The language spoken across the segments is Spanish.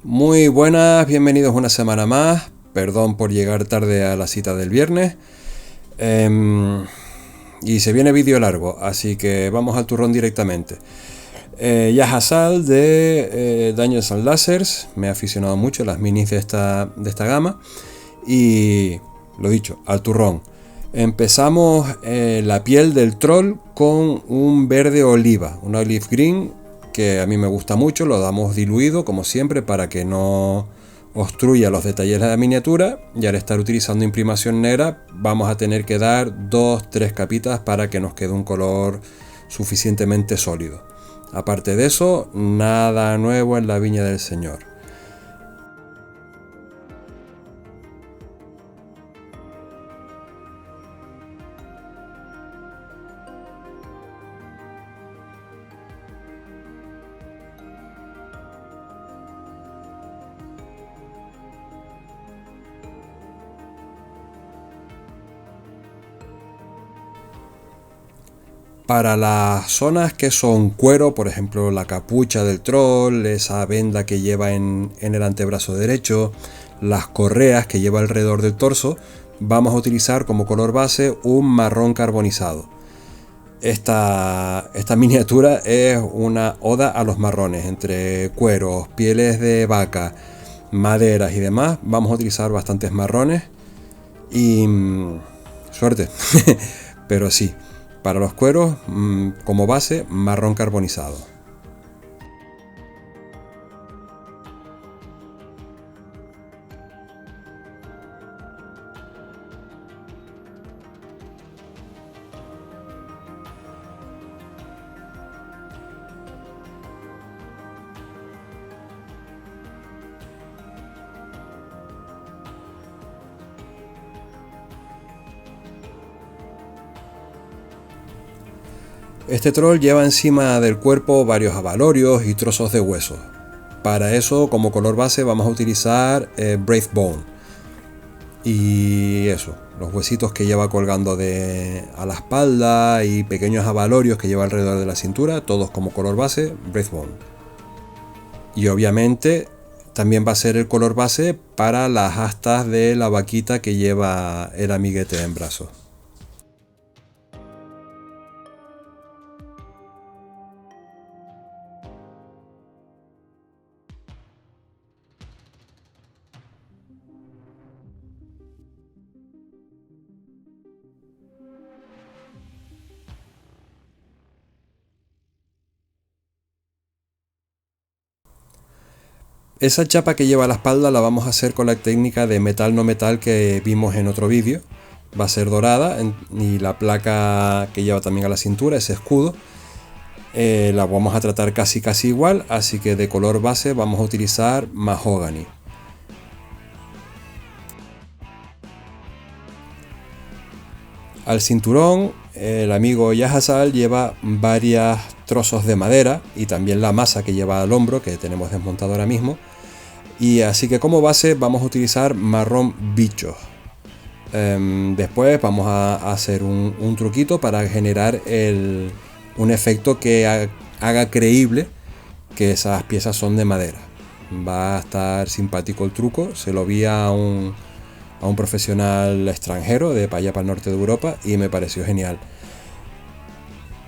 Muy buenas, bienvenidos una semana más. Perdón por llegar tarde a la cita del viernes. Em, y se viene vídeo largo, así que vamos al turrón directamente. Yahya Sal de Dungeons and Lasers. Me ha aficionado mucho a las minis de esta gama. Y lo dicho, al turrón. Empezamos la piel del troll con un verde oliva, un olive green, que a mí me gusta mucho. Lo damos diluido como siempre para que no obstruya los detalles de la miniatura, y al estar utilizando imprimación negra vamos a tener que dar 2-3 capitas para que nos quede un color suficientemente sólido. Aparte de eso, nada nuevo en la viña del señor. Para las zonas que son cuero, por ejemplo la capucha del troll, esa venda que lleva en el antebrazo derecho, las correas que lleva alrededor del torso, vamos a utilizar como color base un marrón carbonizado. Esta miniatura es una oda a los marrones, entre cueros, pieles de vaca, maderas y demás. Vamos a utilizar bastantes marrones y suerte. Pero sí, para los cueros, como base, marrón carbonizado. Este troll lleva encima del cuerpo varios abalorios y trozos de hueso. Para eso, como color base, vamos a utilizar Brave Bone. Y eso, los huesitos que lleva colgando a la espalda y pequeños abalorios que lleva alrededor de la cintura, todos como color base, Brave Bone. Y obviamente también va a ser el color base para las astas de la vaquita que lleva el amiguete en brazos. Esa chapa que lleva a la espalda la vamos a hacer con la técnica de metal no metal que vimos en otro vídeo. Va a ser dorada y la placa que lleva también a la cintura, ese escudo, la vamos a tratar casi igual, así que de color base vamos a utilizar mahogany. Al cinturón, el amigo Yahasal lleva varios trozos de madera y también la masa que lleva al hombro, que tenemos desmontado ahora mismo. Y así que como base vamos a utilizar marrón bicho. Después vamos a hacer un truquito para generar un efecto que haga creíble que esas piezas son de madera. Va a estar simpático el truco. Se lo vi a un profesional extranjero de para allá para el norte de Europa y me pareció genial.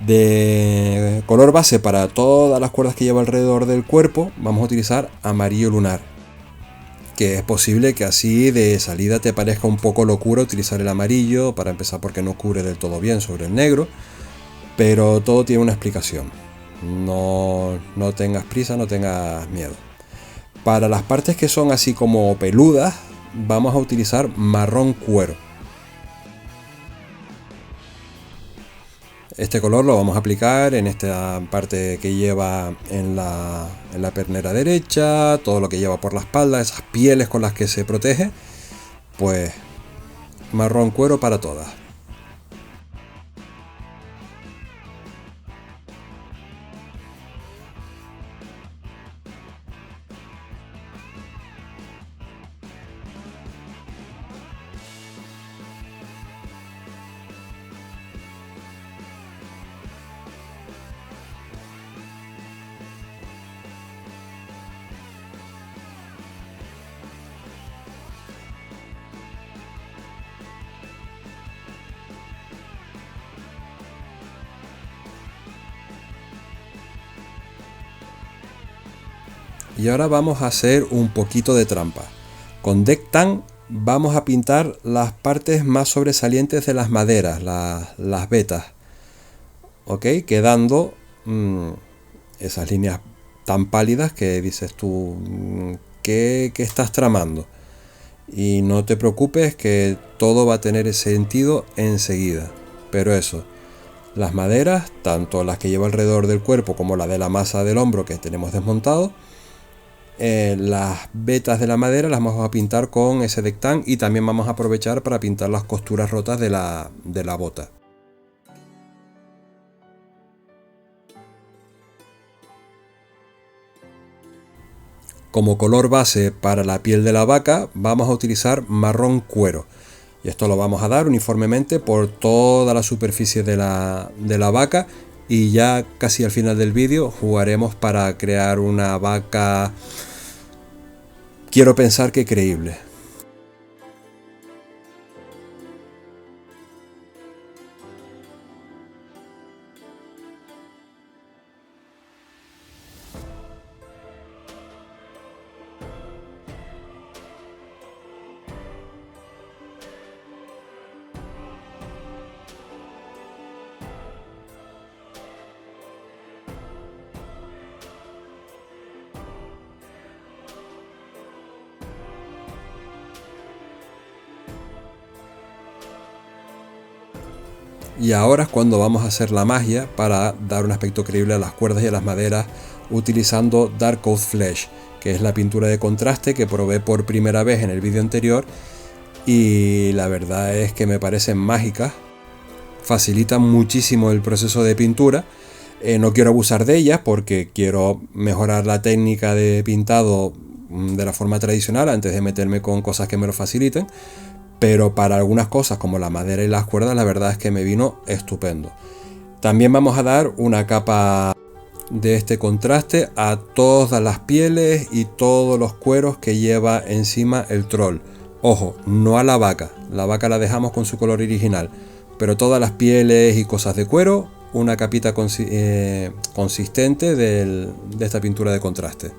De color base para todas las cuerdas que lleva alrededor del cuerpo vamos a utilizar amarillo lunar, que es posible que así de salida te parezca un poco locura utilizar el amarillo, para empezar porque no cubre del todo bien sobre el negro, pero todo tiene una explicación. No tengas prisa, no tengas miedo. Para las partes que son así como peludas, vamos a utilizar marrón cuero. Este color lo vamos a aplicar en esta parte que lleva en la pernera derecha, todo lo que lleva por la espalda, esas pieles con las que se protege, pues marrón cuero para todas. Y ahora vamos a hacer un poquito de trampa. Con Deck Tan vamos a pintar las partes más sobresalientes de las maderas, las vetas, ¿ok? Quedando esas líneas tan pálidas que dices tú, ¿qué estás tramando? Y no te preocupes, que todo va a tener ese sentido enseguida. Pero eso, las maderas, tanto las que llevo alrededor del cuerpo como la de la masa del hombro que tenemos desmontado, las vetas de la madera las vamos a pintar con ese Deck Tan, y también vamos a aprovechar para pintar las costuras rotas de la bota. Como color base para la piel de la vaca vamos a utilizar marrón cuero, y esto lo vamos a dar uniformemente por toda la superficie de la vaca, y ya casi al final del vídeo jugaremos para crear una vaca, quiero pensar que creíble. Y ahora es cuando vamos a hacer la magia para dar un aspecto creíble a las cuerdas y a las maderas, utilizando Dark Oath Flesh, que es la pintura de contraste que probé por primera vez en el vídeo anterior, y la verdad es que me parecen mágicas, facilitan muchísimo el proceso de pintura. No quiero abusar de ellas porque quiero mejorar la técnica de pintado de la forma tradicional antes de meterme con cosas que me lo faciliten. Pero para algunas cosas como la madera y las cuerdas, la verdad es que me vino estupendo. También vamos a dar una capa de este contraste a todas las pieles y todos los cueros que lleva encima el troll. Ojo, no a la vaca la dejamos con su color original, pero todas las pieles y cosas de cuero, una capita consistente de esta pintura de contraste.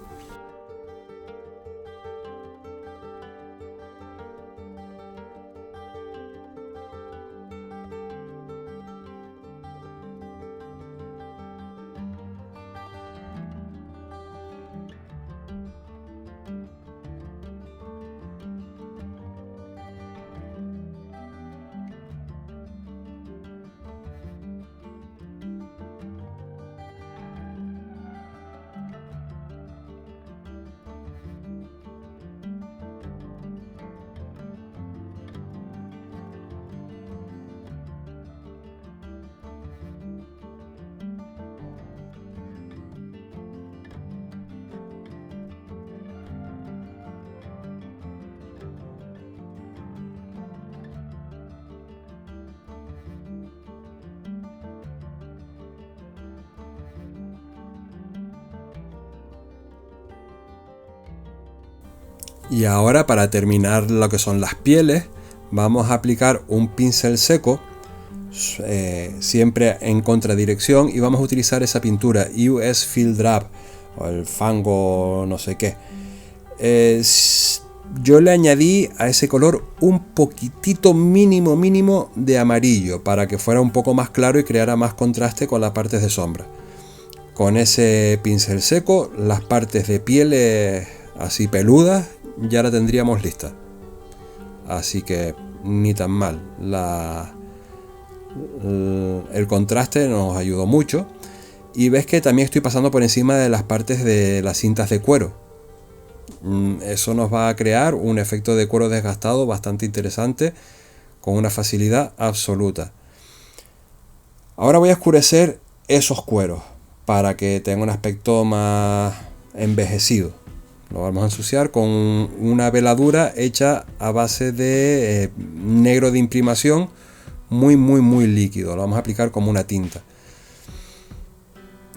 Y ahora, para terminar lo que son las pieles, vamos a aplicar un pincel seco, siempre en contradirección, y vamos a utilizar esa pintura US Field Drab o el fango no sé qué. Yo le añadí a ese color un poquitito mínimo de amarillo para que fuera un poco más claro y creara más contraste con las partes de sombra. Con ese pincel seco, las partes de pieles así peludas ya la tendríamos lista, así que ni tan mal. El contraste nos ayudó mucho, y ves que también estoy pasando por encima de las partes de las cintas de cuero. Eso nos va a crear un efecto de cuero desgastado bastante interesante, con una facilidad absoluta. Ahora voy a oscurecer esos cueros para que tenga un aspecto más envejecido. Lo vamos a ensuciar con una veladura hecha a base de negro de imprimación, muy líquido. Lo vamos a aplicar como una tinta.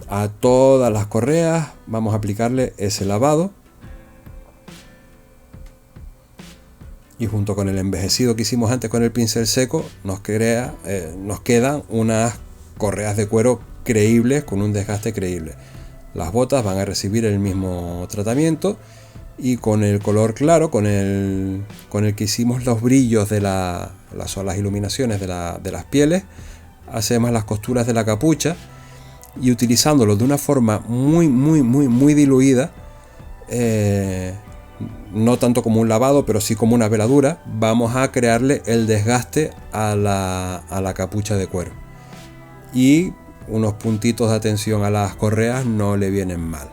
A todas las correas vamos a aplicarle ese lavado. Y junto con el envejecido que hicimos antes con el pincel seco, nos quedan unas correas de cuero creíbles, con un desgaste creíble. Las botas van a recibir el mismo tratamiento, y con el color claro, con el que hicimos los brillos de las iluminaciones de las pieles, hacemos las costuras de la capucha, y utilizándolo de una forma muy diluida, no tanto como un lavado, pero sí como una veladura, vamos a crearle el desgaste a la capucha de cuero, y unos puntitos de atención a las correas no le vienen mal.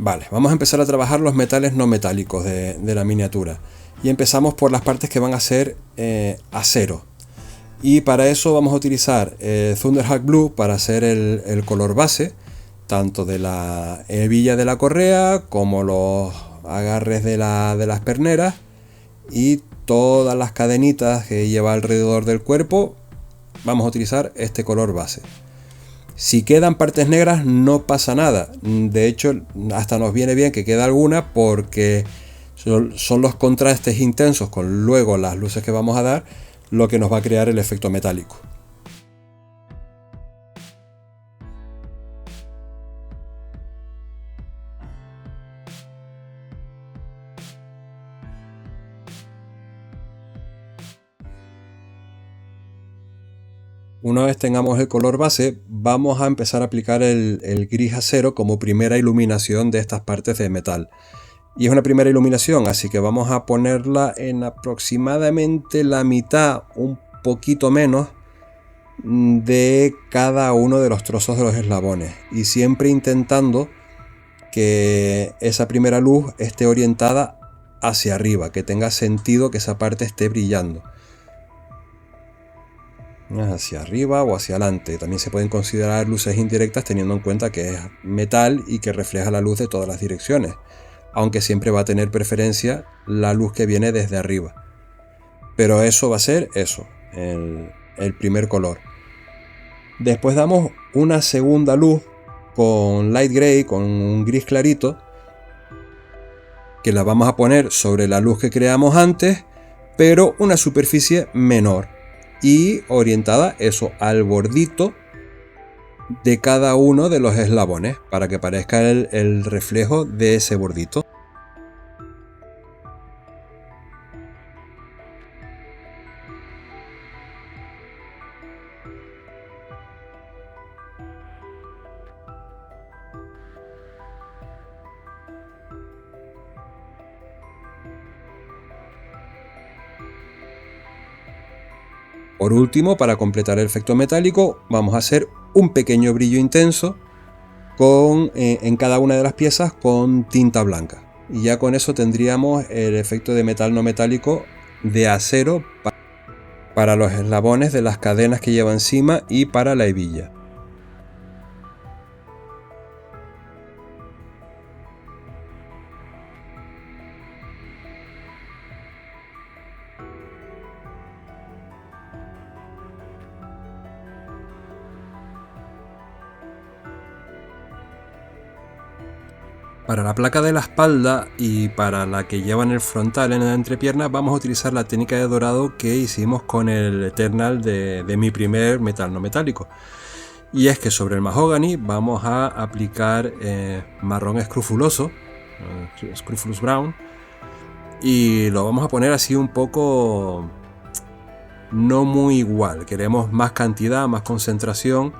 Vale, vamos a empezar a trabajar los metales no metálicos de la miniatura, y empezamos por las partes que van a ser acero, y para eso vamos a utilizar Thunderhawk Blue para hacer el color base, tanto de la hebilla de la correa como los agarres de las perneras y todas las cadenitas que lleva alrededor del cuerpo. Vamos a utilizar este color base. Si quedan partes negras no pasa nada, de hecho hasta nos viene bien que quede alguna, porque son los contrastes intensos con luego las luces que vamos a dar lo que nos va a crear el efecto metálico. Una vez tengamos el color base, vamos a empezar a aplicar el gris acero como primera iluminación de estas partes de metal. Y es una primera iluminación, así que vamos a ponerla en aproximadamente la mitad, un poquito menos, de cada uno de los trozos de los eslabones. Y siempre intentando que esa primera luz esté orientada hacia arriba, que tenga sentido que esa parte esté brillando. Hacia arriba o hacia adelante. También se pueden considerar luces indirectas teniendo en cuenta que es metal y que refleja la luz de todas las direcciones, aunque siempre va a tener preferencia la luz que viene desde arriba. Pero eso va a ser eso, el primer color. Después damos una segunda luz con light gray, con un gris clarito, que la vamos a poner sobre la luz que creamos antes, pero una superficie menor y orientada eso al bordito de cada uno de los eslabones, para que parezca el reflejo de ese bordito. Por último, para completar el efecto metálico, vamos a hacer un pequeño brillo intenso en cada una de las piezas con tinta blanca. Y ya con eso tendríamos el efecto de metal no metálico de acero para los eslabones de las cadenas que lleva encima y para la hebilla. Para la placa de la espalda y para la que lleva en el frontal en la entrepierna vamos a utilizar la técnica de dorado que hicimos con el Eternal de mi primer metal no metálico. Y es que sobre el mahogany vamos a aplicar marrón escrufuloso, Scrufulous Brown, y lo vamos a poner así un poco no muy igual. Queremos más cantidad, más concentración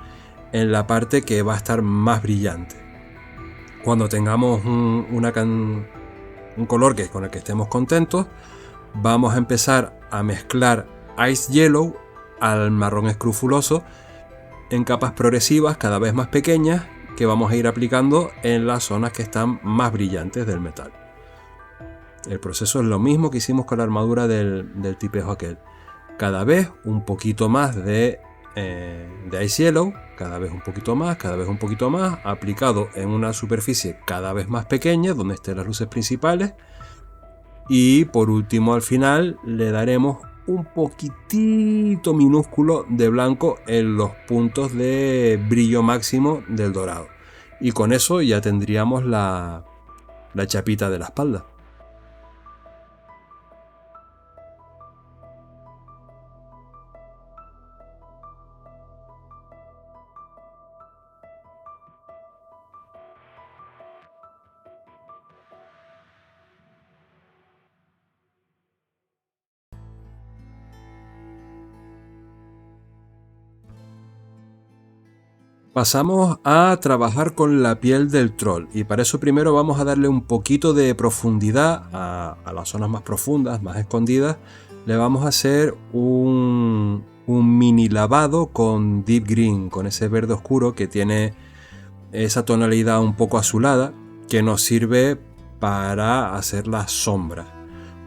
en la parte que va a estar más brillante. Cuando tengamos un color con el que estemos contentos, vamos a empezar a mezclar Ice Yellow al marrón escrufuloso en capas progresivas cada vez más pequeñas, que vamos a ir aplicando en las zonas que están más brillantes del metal. El proceso es lo mismo que hicimos con la armadura del tipejo aquel. Cada vez un poquito más de de Ice Yellow, cada vez un poquito más, cada vez un poquito más, aplicado en una superficie cada vez más pequeña, donde estén las luces principales. Y por último, al final, le daremos un poquitito minúsculo de blanco en los puntos de brillo máximo del dorado. Y con eso ya tendríamos la chapita de la espalda. Pasamos a trabajar con la piel del troll, y para eso primero vamos a darle un poquito de profundidad a las zonas más profundas, más escondidas. Le vamos a hacer un mini lavado con Deep Green, con ese verde oscuro que tiene esa tonalidad un poco azulada que nos sirve para hacer las sombras.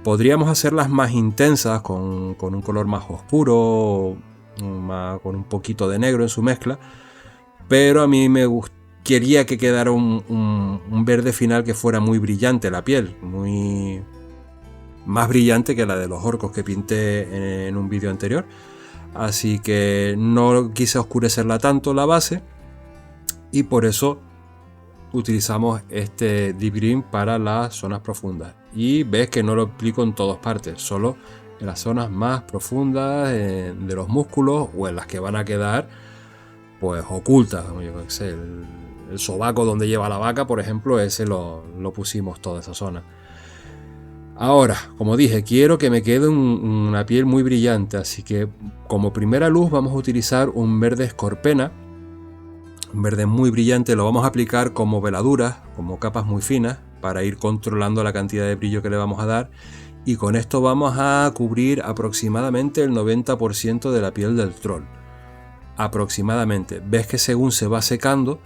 Podríamos hacerlas más intensas con un color más oscuro, con un poquito de negro en su mezcla, pero a mí quería que quedara un verde final que fuera muy brillante la piel, más brillante que la de los orcos que pinté en un vídeo anterior. Así que no quise oscurecerla tanto la base, y por eso utilizamos este Deep Green para las zonas profundas. Y ves que no lo aplico en todas partes, solo en las zonas más profundas de los músculos, o en las que van a quedar pues ocultas. Yo qué sé, el sobaco donde lleva la vaca, por ejemplo, ese lo pusimos toda esa zona. Ahora, como dije, quiero que me quede una piel muy brillante, así que como primera luz vamos a utilizar un verde escorpena, un verde muy brillante. Lo vamos a aplicar como veladuras, como capas muy finas, para ir controlando la cantidad de brillo que le vamos a dar, y con esto vamos a cubrir aproximadamente el 90% de la piel del troll. Aproximadamente. Ves que según se va secando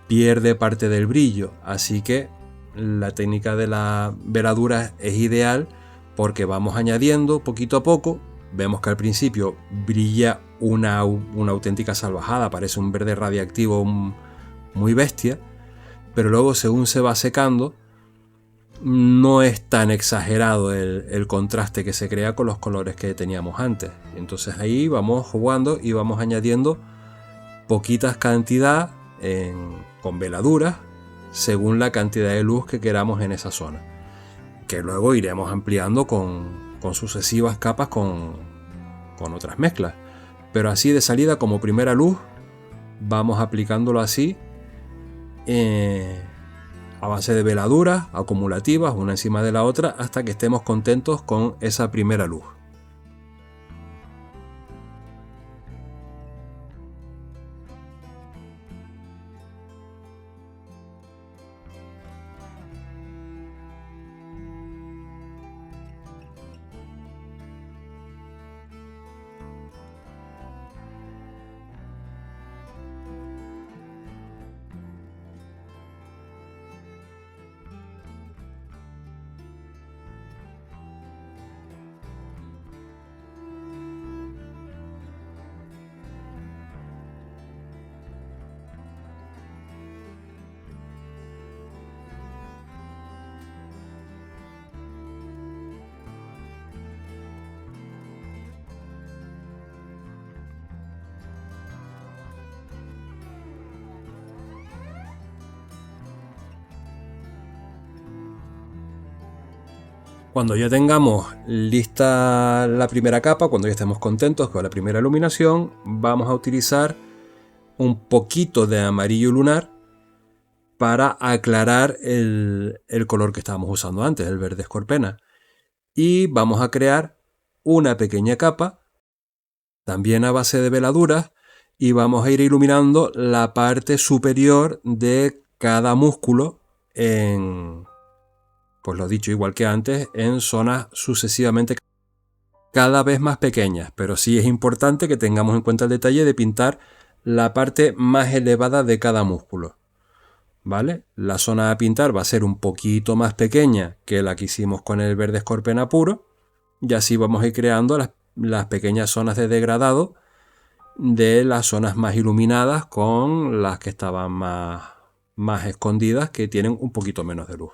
pierde parte del brillo, así que la técnica de la veladura es ideal, porque vamos añadiendo poquito a poco. Vemos que al principio brilla una auténtica salvajada, parece un verde radiactivo muy bestia, pero luego según se va secando no es tan exagerado el contraste que se crea con los colores que teníamos antes. Entonces ahí vamos jugando y vamos añadiendo poquitas cantidad con veladuras según la cantidad de luz que queramos en esa zona, que luego iremos ampliando con sucesivas capas con otras mezclas. Pero así de salida, como primera luz, vamos aplicándolo así a base de veladuras acumulativas una encima de la otra, hasta que estemos contentos con esa primera luz. Cuando ya tengamos lista la primera capa, cuando ya estemos contentos con la primera iluminación, vamos a utilizar un poquito de amarillo lunar para aclarar el color que estábamos usando antes, el verde escorpena. Y vamos a crear una pequeña capa, también a base de veladuras, y vamos a ir iluminando la parte superior de cada músculo pues lo dicho, igual que antes, en zonas sucesivamente cada vez más pequeñas. Pero sí es importante que tengamos en cuenta el detalle de pintar la parte más elevada de cada músculo, ¿vale? La zona a pintar va a ser un poquito más pequeña que la que hicimos con el verde escorpena puro, y así vamos a ir creando las pequeñas zonas de degradado de las zonas más iluminadas con las que estaban más escondidas, que tienen un poquito menos de luz.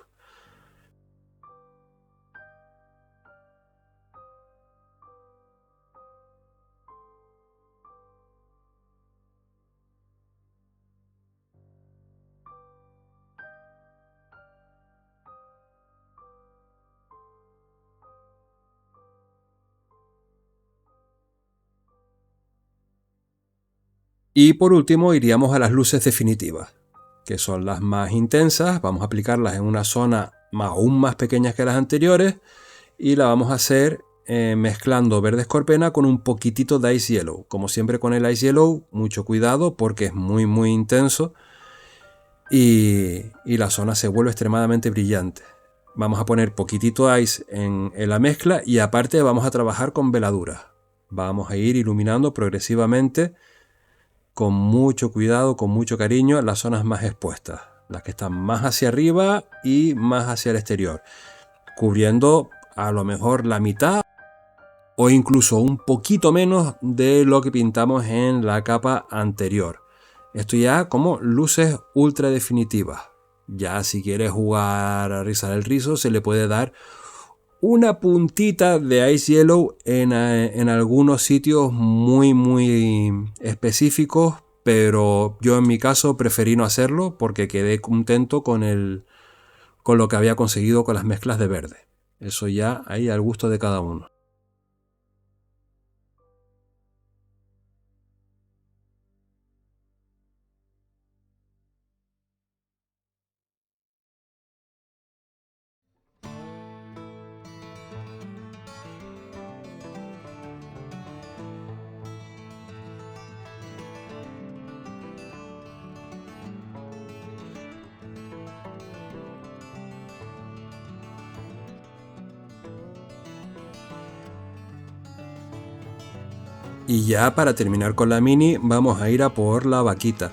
Y por último iríamos a las luces definitivas, que son las más intensas. Vamos a aplicarlas en una zona aún más pequeña que las anteriores y la vamos a hacer mezclando verde escorpena con un poquitito de Ice Yellow. Como siempre con el Ice Yellow, mucho cuidado porque es muy intenso y la zona se vuelve extremadamente brillante. Vamos a poner poquitito Ice en la mezcla y aparte vamos a trabajar con veladuras. Vamos a ir iluminando progresivamente con mucho cuidado, con mucho cariño, las zonas más expuestas, las que están más hacia arriba y más hacia el exterior, cubriendo a lo mejor la mitad o incluso un poquito menos de lo que pintamos en la capa anterior. Esto ya como luces ultra definitivas. Ya si quieres jugar a rizar el rizo, se le puede dar una puntita de Ice Yellow en algunos sitios muy específicos, pero yo en mi caso preferí no hacerlo porque quedé contento con lo que había conseguido con las mezclas de verde. Eso ya ahí al gusto de cada uno. Y ya para terminar con la mini vamos a ir a por la vaquita.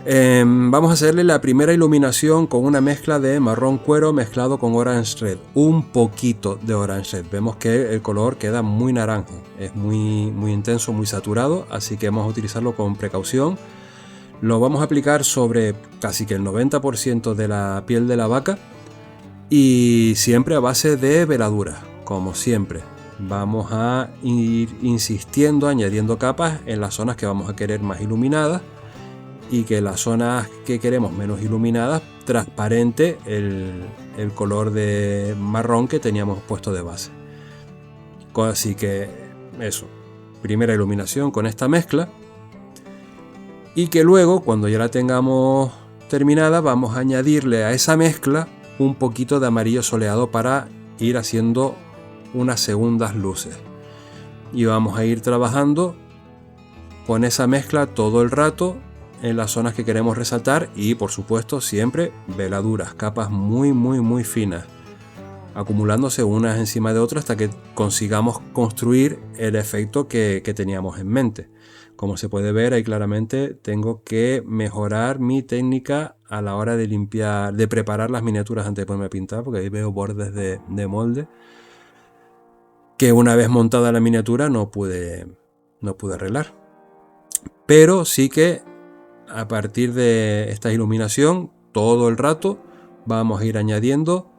Vamos a hacerle la primera iluminación con una mezcla de marrón cuero mezclado con orange red, un poquito de orange red. Vemos que el color queda muy naranja, es muy intenso, muy saturado, así que vamos a utilizarlo con precaución. Lo vamos a aplicar sobre casi que el 90% de la piel de la vaca y siempre a base de veladura, como siempre. Vamos a ir insistiendo, añadiendo capas en las zonas que vamos a querer más iluminadas y que las zonas que queremos menos iluminadas, transparente el color de marrón que teníamos puesto de base. Así que eso, primera iluminación con esta mezcla y que luego cuando ya la tengamos terminada vamos a añadirle a esa mezcla un poquito de amarillo soleado para ir haciendo unas segundas luces y vamos a ir trabajando con esa mezcla todo el rato en las zonas que queremos resaltar y por supuesto siempre veladuras, capas muy finas, acumulándose unas encima de otras hasta que consigamos construir el efecto que teníamos en mente. Como se puede ver ahí claramente tengo que mejorar mi técnica a la hora de limpiar, de preparar las miniaturas antes de ponerme a pintar, porque ahí veo bordes de molde que una vez montada la miniatura no pude arreglar. Pero sí que a partir de esta iluminación todo el rato vamos a ir añadiendo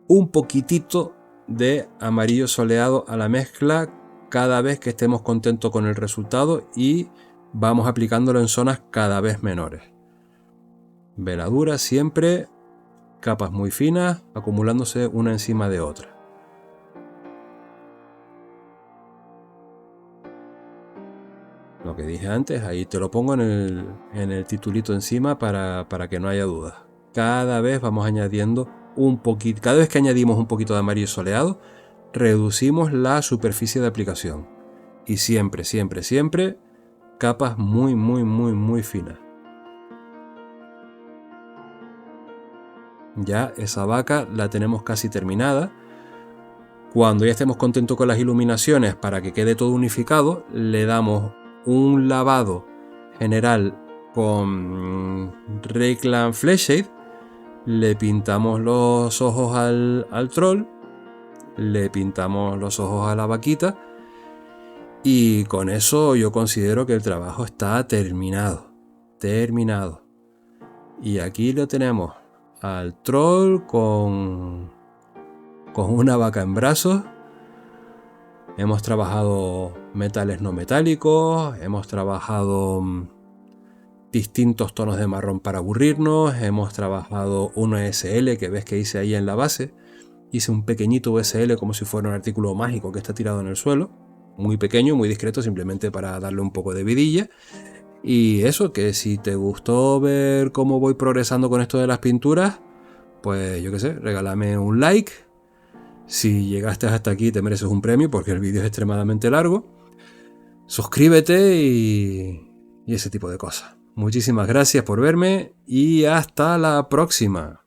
un poquitito de amarillo soleado a la mezcla cada vez que estemos contentos con el resultado y vamos aplicándolo en zonas cada vez menores. Veladuras siempre, capas muy finas acumulándose una encima de otra. Lo que dije antes, ahí te lo pongo en el titulito encima para que no haya dudas. Cada vez vamos añadiendo un poquito, cada vez que añadimos un poquito de amarillo soleado, reducimos la superficie de aplicación. Y siempre capas muy finas. Ya esa vaca la tenemos casi terminada. Cuando ya estemos contentos con las iluminaciones para que quede todo unificado, le damos un lavado general con Reclam Flesh Shade, le pintamos los ojos al troll, le pintamos los ojos a la vaquita Y con eso yo considero que el trabajo está terminado. Terminado. Y aquí lo tenemos. Al troll con una vaca en brazos. Hemos trabajado metales no metálicos. Hemos trabajado distintos tonos de marrón para aburrirnos. Hemos trabajado un OSL que ves que hice ahí en la base. Hice un pequeñito OSL como si fuera un artículo mágico que está tirado en el suelo. Muy pequeño, muy discreto, simplemente para darle un poco de vidilla. Y eso, que si te gustó ver cómo voy progresando con esto de las pinturas, pues yo qué sé, regálame un like. Si llegaste hasta aquí te mereces un premio porque el vídeo es extremadamente largo. Suscríbete y ese tipo de cosas. Muchísimas gracias por verme y hasta la próxima.